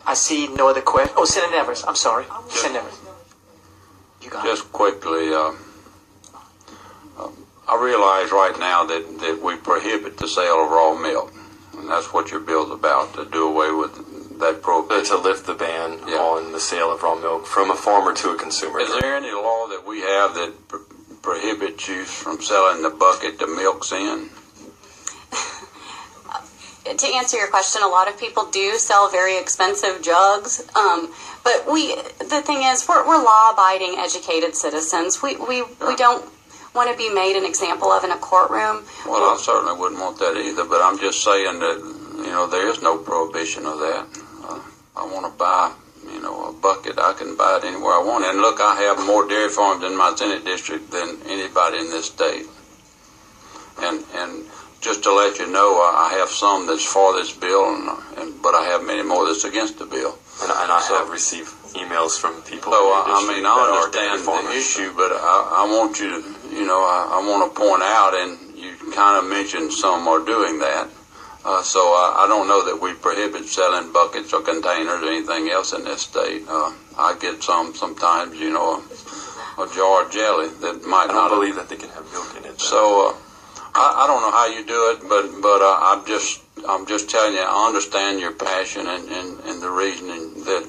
I see no other question. Oh, Senator Nevers, I'm sorry. Senator Nevers. You got Just quickly, I realize right now that we prohibit the sale of raw milk, and that's what your bill's about, to do away with that prohibition. To lift the ban on the sale of raw milk from a farmer to a consumer. Is there any law that we have that prohibits you from selling the bucket the milk's in? To answer your question, a lot of people do sell very expensive jugs, but the thing is, we're law-abiding, educated citizens. We don't want to be made an example of in a courtroom. Well, I certainly wouldn't want that either, but I'm just saying that, there is no prohibition of that. I want to buy, a bucket. I can buy it anywhere I want. And look, I have more dairy farms in my Senate district than anybody in this state. And just to let you know, I have some that's for this bill, but I have many more that's against the bill. And I have received emails from people. So, I understand the issue, but I want you to, I want to point out, and you kind of mentioned some are doing that. So I don't know that we prohibit selling buckets or containers or anything else in this state. I get sometimes, a jar of jelly that might not believe that they can have milk in it. So I don't know how you do it, but I'm just telling you, I understand your passion and the reasoning that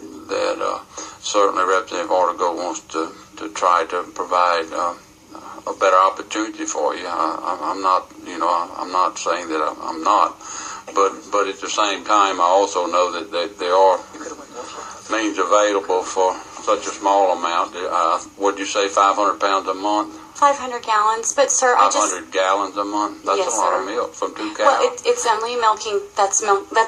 certainly Representative Artigo wants to try to provide a better opportunity for you. I'm not, I'm not saying that I'm not, but at the same time, I also know that there are means available for such a small amount. What'd you say, 500 pounds a month? 500 gallons, but sir, 500 gallons a month? That's yes, a lot sir. of milk from 2 cows. Well, it's only milking. That's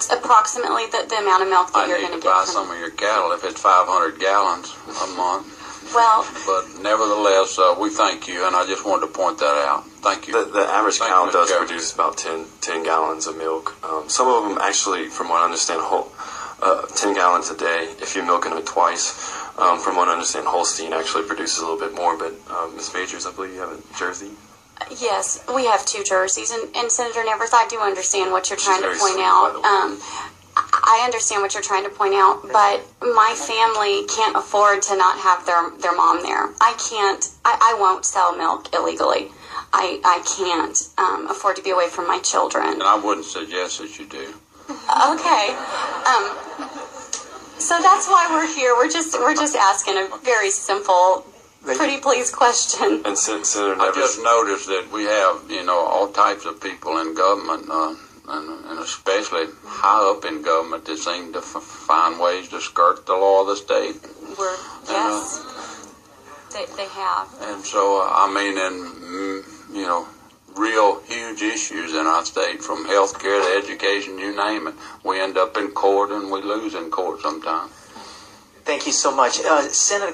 approximately the amount of milk that you're going to get. I need to buy some of your cattle if it's 500 gallons a month. Well, but nevertheless, we thank you, and I just wanted to point that out. Thank you. The average cow does produce about 10 gallons of milk. Some of them actually, from what I understand, 10 gallons a day if you're milking it twice. From what I understand, Holstein actually produces a little bit more, but Ms. Majors, I believe you have a Jersey? Yes, we have 2 jerseys, and Senator Nevers, I do understand what you're trying to point out. I understand what you're trying to point out, but my family can't afford to not have their mom there. I won't sell milk illegally. I can't afford to be away from my children. And I wouldn't suggest that you do. Okay. So that's why we're here. We're just asking a very simple, pretty please question. And Senator I just noticed that we have, all types of people in government, and especially high up in government that seem to find ways to skirt the law of the state. Yes, they have. And so, real huge issues in our state, from health care to education, you name it. We end up in court and we lose in court sometimes. Thank you so much. Senator